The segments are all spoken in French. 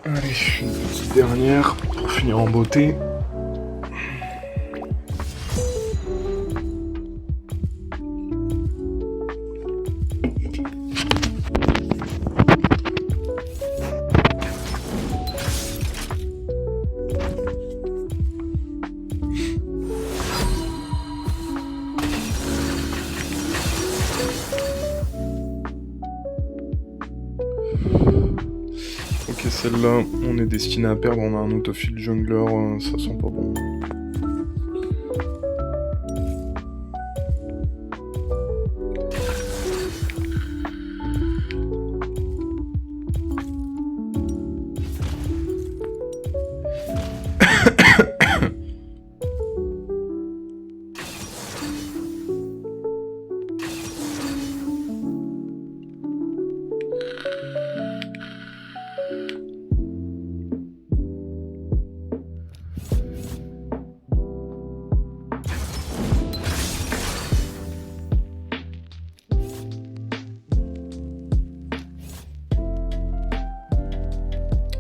Allez, une petite dernière pour finir en beauté. Ok, celle-là, on est destiné à perdre, on a un autofill jungler, ça sent pas bon.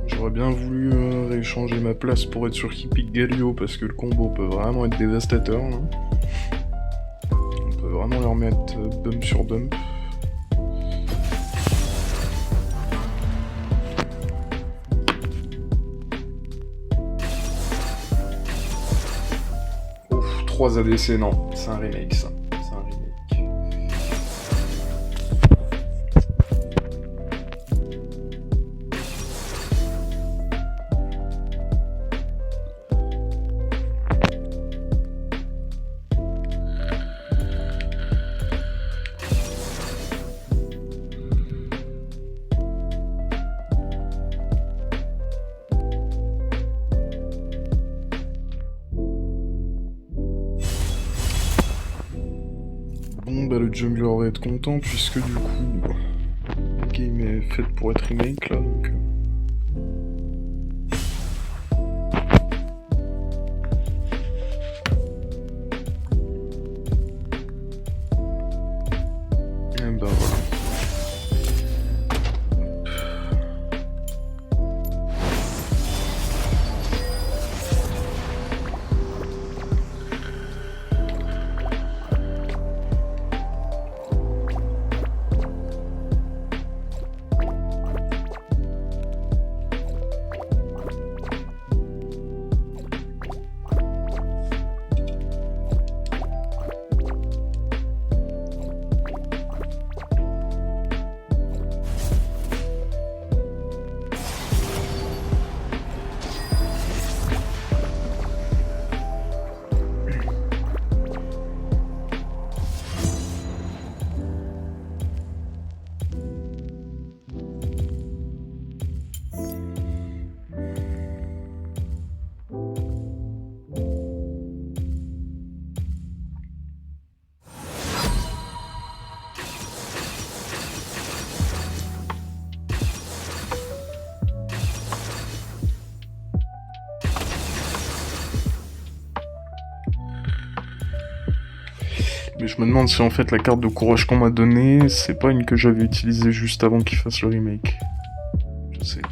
J'aurais bien voulu rééchanger ma place pour être sûr qu'il pique Galio parce que le combo peut vraiment être dévastateur. Là. On peut vraiment leur mettre bump sur bump. Ouf, 3 ADC, non, c'est un remake ça. C'est un remake. Bon bah le jungler va être content puisque du coup la game est faite pour être remake là donc. Et bah voilà. Mais je me demande si en fait la carte de courage qu'on m'a donnée, c'est pas une que j'avais utilisée juste avant qu'il fasse le remake. Je sais pas.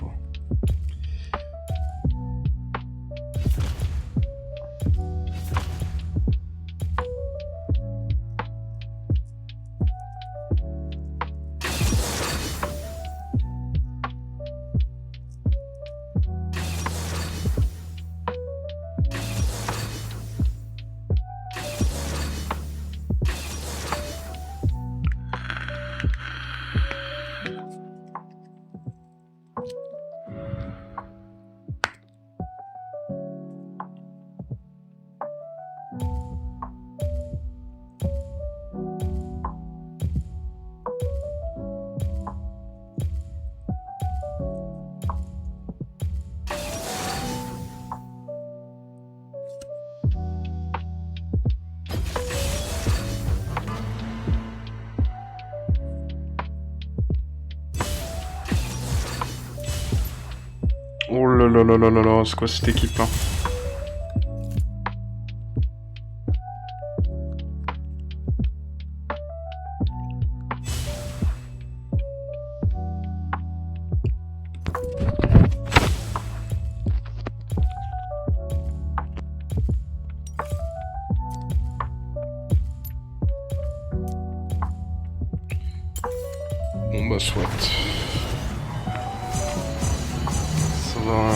Oh là là là là là là, c'est quoi cette équipe là? va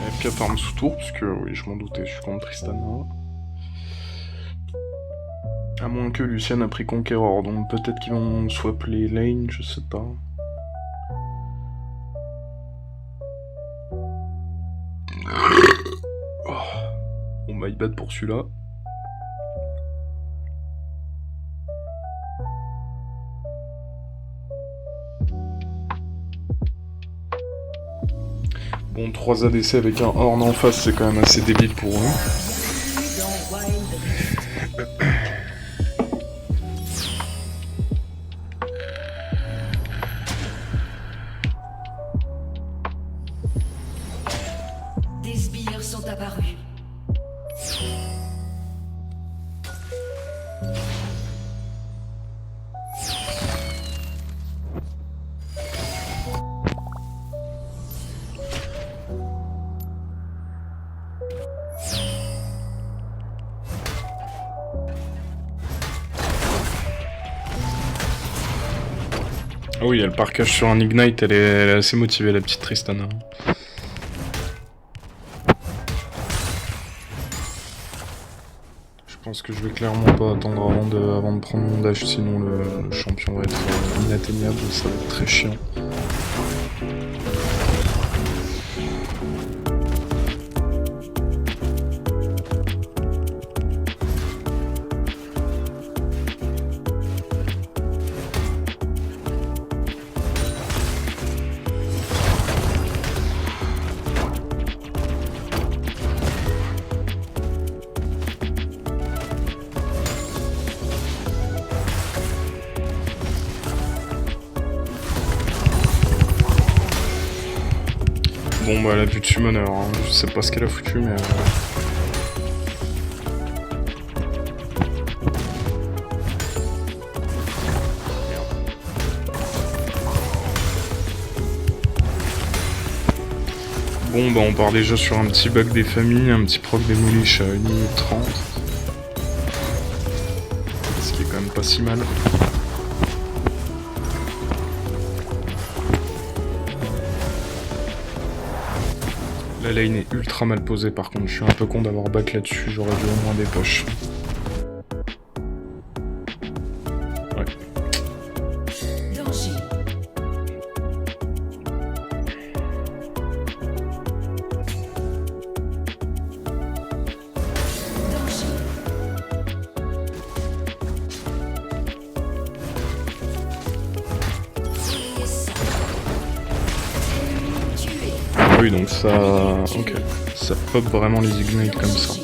AFK farm sous tour, puisque oui, je m'en doutais, je suis contre Tristana. À moins que Lucian a pris Conqueror, donc peut-être qu'ils vont swap les lanes, je sais pas. Oh. Bon, my bad pour celui-là. Bon, 3 ADC avec un Horn en face, c'est quand même assez débile pour eux. Des sbires sont apparus. Ah oui, elle parkage sur un Ignite, elle est assez motivée la petite Tristana. Je pense que je vais clairement pas attendre avant de prendre mon dash, sinon le champion va être inatteignable, ça va être très chiant. Bon bah elle a plus de summoner, hein. Je sais pas ce qu'elle a foutu mais... Bon bah on part déjà sur un petit bug des familles, un petit proc démolish à 1 minute 30. Ce qui est quand même pas si mal. La lane est ultra mal posée par contre, je suis un peu con d'avoir back là-dessus, j'aurais dû au moins des poches. Ouais. Danger. Oui donc ça... Ok. Ça pop vraiment les ignites comme ça.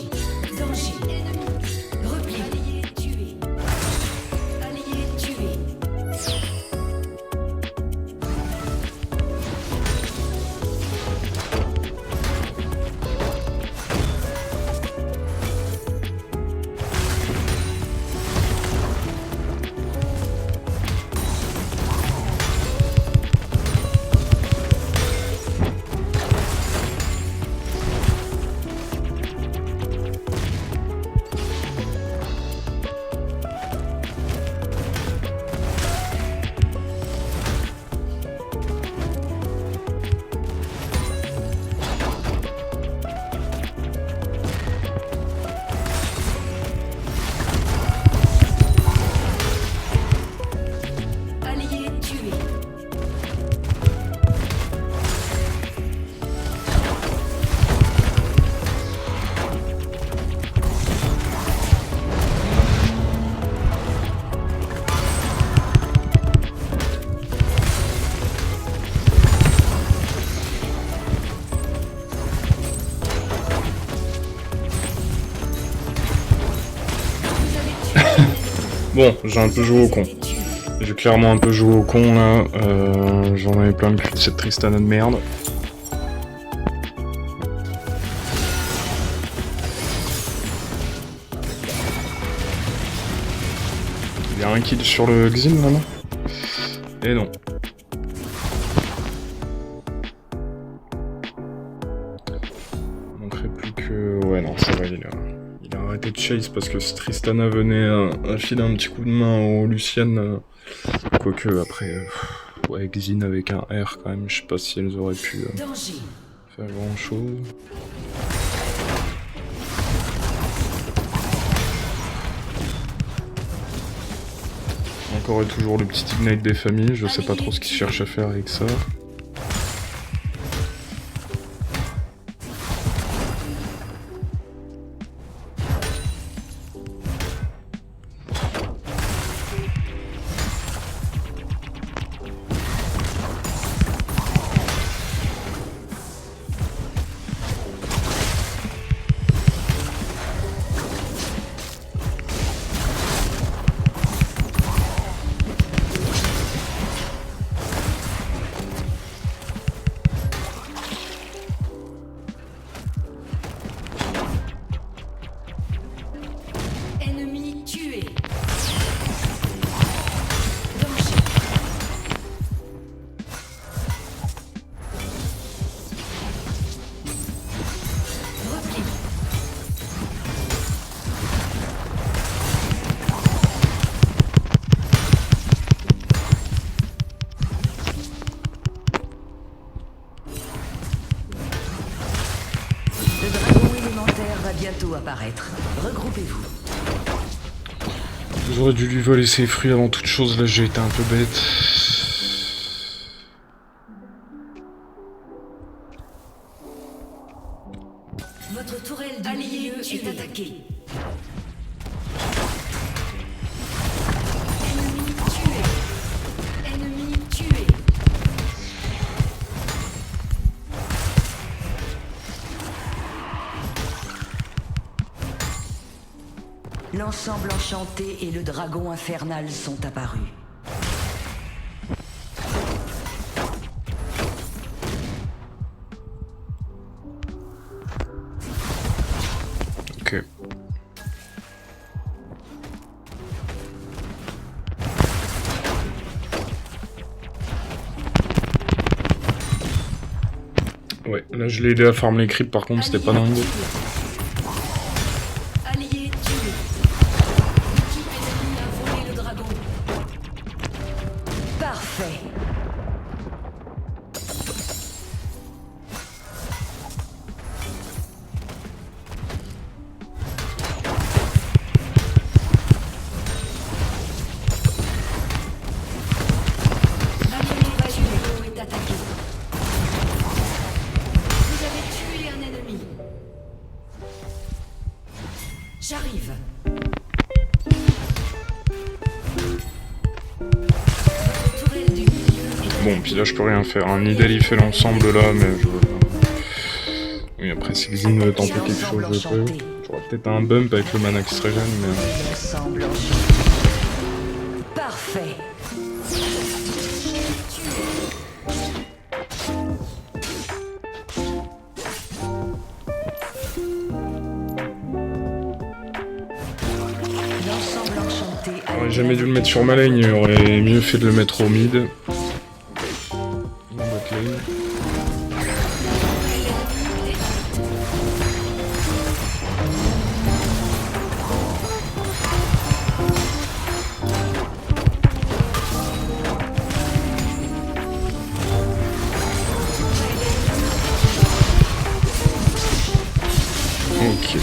Bon, j'ai un peu joué au con. J'ai clairement un peu joué au con là. J'en avais plein le cul de cette Tristana de merde. Il y a un kill sur le Xin là, non? Et non. Il manquerait plus que... Ouais non, ça va, il a arrêté de chase parce que si Tristana venait à filer un petit coup de main au Lucian, quoique après... Ouais, Xin avec un R quand même, je sais pas si elles auraient pu Danger. faire grand chose. Encore et toujours le petit Ignite des familles, je sais pas trop ce qu'ils cherchent à faire avec ça. Ennemi tué. Danger. Repli. Le dragon élémentaire va bientôt apparaître. Regroupez-vous. J'aurais dû lui voler ses fruits avant toute chose, là j'ai été un peu bête. Votre tourelle de milieu est attaquée. Ennemi tué. Ennemi tué. L'ensemble enchanté et le dragon infernal sont apparus. Ok. Ouais, là je l'ai aidé à farm les creeps, par contre c'était pas dingue. Allié tué. L'équipe ennemie a volé le dragon. Parfait. Allié tué est attaqué. Vous avez tué un ennemi. J'arrive. Votre tourelle du milieu est Bon, puis là je peux rien faire. Un Nidal il fait l'ensemble là, mais je... Oui, après si Xin veut tenter quelque chose, je peux. J'aurais peut-être un bump avec le mana qui se régène, mais... l'ensemble enchanté. Parfait. L'ensemble enchanté a J'aurais jamais dû le mettre sur ma lane, il aurait mieux fait de le mettre au mid. Bot lane. Ok.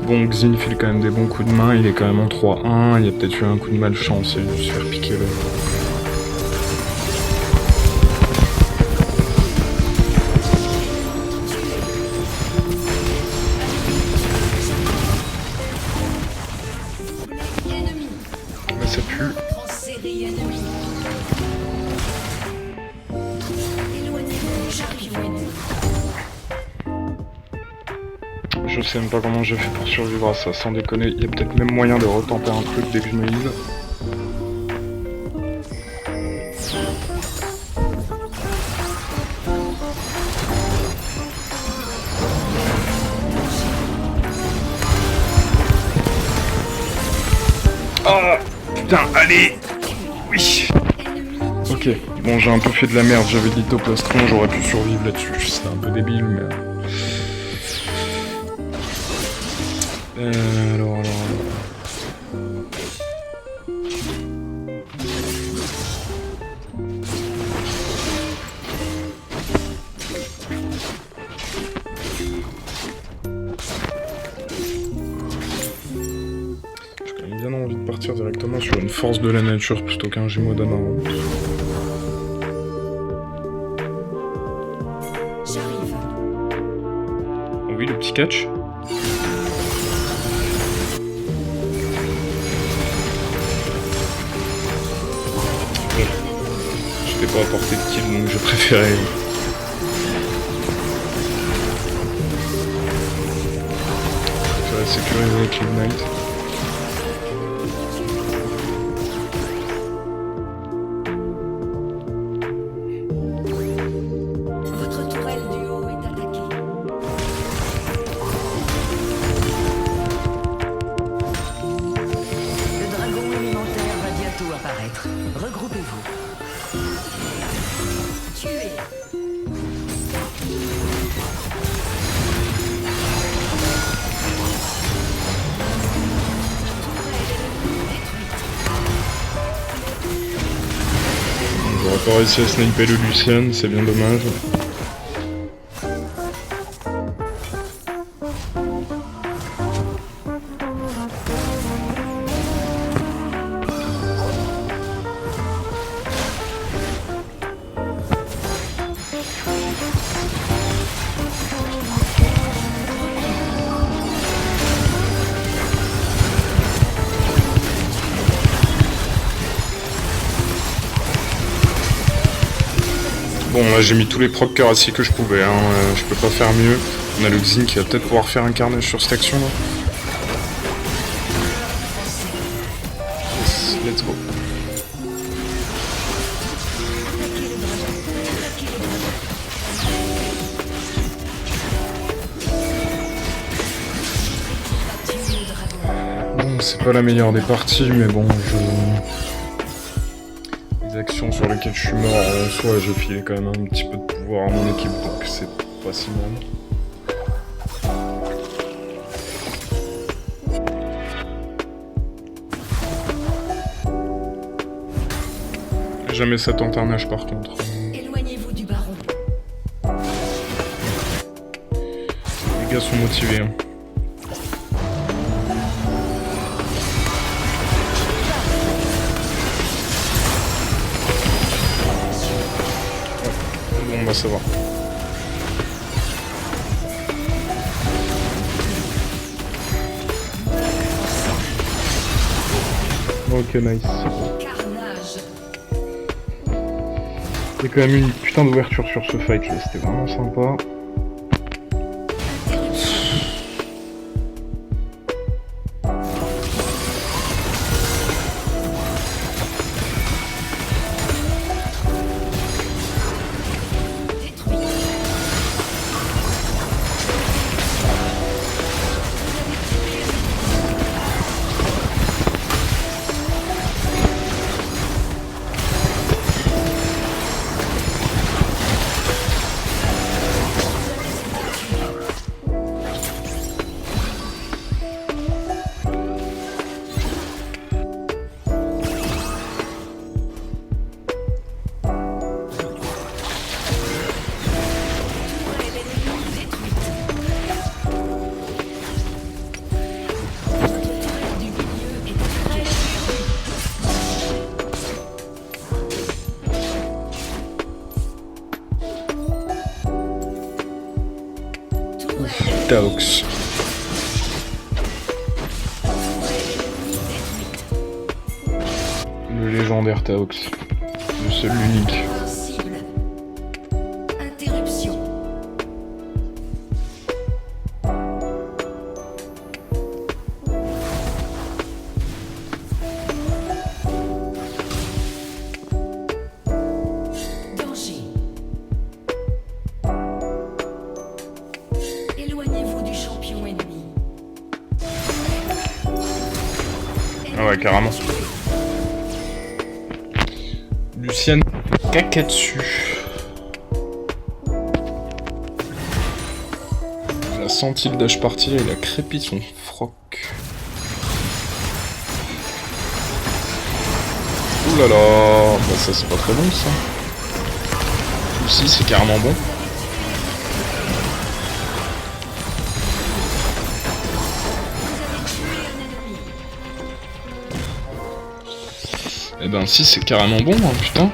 Bon, Xin file quand même des bons coups de main, il est quand même en 3-1, il y a peut-être eu un coup de malchance et de se faire piquer le... ennemi. Là ça pue. En série ennemi. Éloignez-vous, j'arrive ennemi. Je sais même pas comment j'ai fait pour survivre à ça, sans déconner, il y a peut-être même moyen de retenter un truc dès que je me lise. Ah putain, allez. Oui. Ennemi Ok, Ok, bon j'ai un peu fait de la merde, j'avais de l'hytoplastron, j'aurais pu survivre là-dessus, c'était un peu débile mais... Alors... J'ai quand même bien envie de partir directement sur une force de la nature plutôt qu'un Gémeaux d'Amarante. J'arrive. Oui, le petit catch. Je t'ai pas apporté de kill donc j'ai préféré. Sécuriser avec l'Ignite. Votre tourelle du haut est attaquée. Le dragon élémentaire va bientôt apparaître. Regroupez-vous. Tuez. J'aurais pas réussi à sniper le Lucian, c'est bien dommage. Bon, là j'ai mis tous les procs cuirassiers que je pouvais, hein. Je peux pas faire mieux. On a le Xin qui va peut-être pouvoir faire un carnage sur cette action là. Yes, let's go. Bon, c'est pas la meilleure des parties, mais bon, les actions sur lesquelles je suis mort, en soi, j'ai filé quand même un petit peu de pouvoir à mon équipe, donc c'est pas si mal. Jamais ça tente un âge par contre. Éloignez-vous du baron. Les gars sont motivés. Hein. Bon bah ça va. Ok, nice. Carnage. Il y a quand même une putain d'ouverture sur ce fight là, c'était vraiment sympa. Taox. Le légendaire Taox. Le seul, l'unique. Invincible. Interruption. Danger. Éloignez-vous du champion ennemi. Ah ouais, carrément. Lucian caca dessus. Il a senti le dash partir, il a crépi son froc. Ouh là là, bah ça c'est pas très bon ça. Ou si, c'est carrément bon. Eh ben si, c'est carrément bon, hein, putain.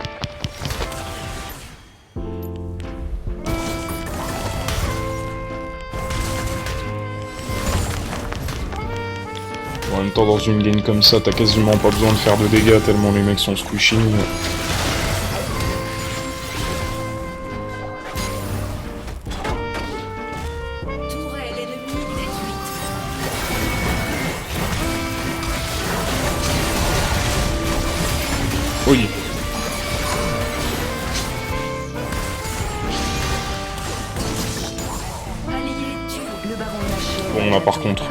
En même temps, dans une game comme ça, t'as quasiment pas besoin de faire de dégâts tellement les mecs sont squishy. Oui. Bon, là par contre,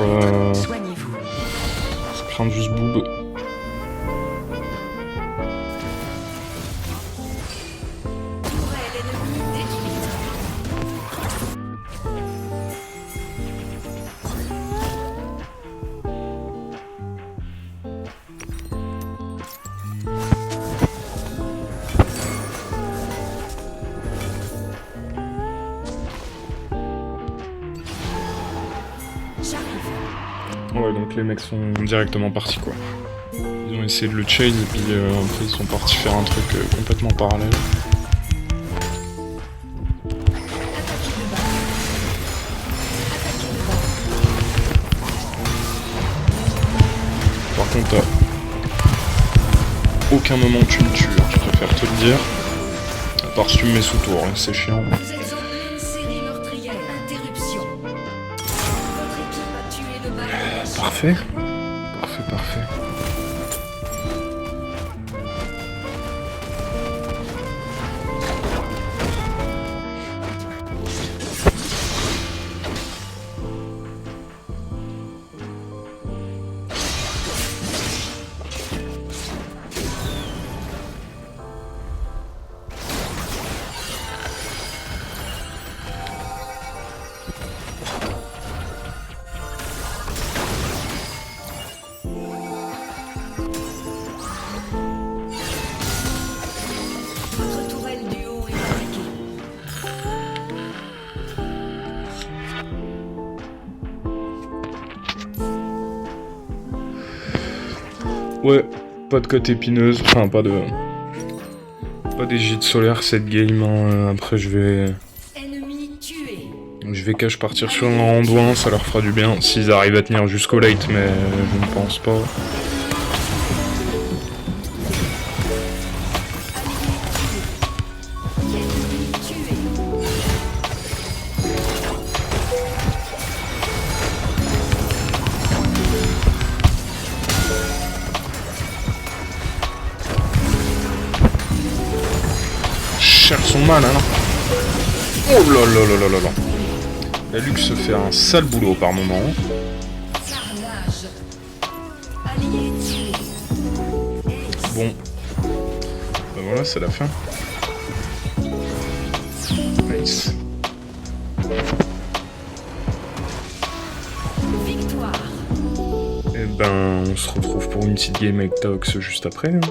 ça craint juste boob. Ouais, donc les mecs sont directement partis quoi. Ils ont essayé de le chase et puis après ils sont partis faire un truc complètement parallèle. Par contre, à aucun moment tu me tues, je préfère te le dire. À part si tu me mets sous tour, hein, c'est chiant. Parfait. Parfait, parfait. Ouais, pas de cote épineuse, enfin pas des gîtes solaires cette game, hein. Après je vais cash partir sur un randouin, ça leur fera du bien, s'ils arrivent à tenir jusqu'au late, mais je ne pense pas. Cherche son mal, hein. Oh là là là là là là. La Lux se fait un sale boulot par moment. Bon. Ben voilà, c'est la fin. Nice. Et ben, on se retrouve pour une petite game avec Tox juste après. Hein.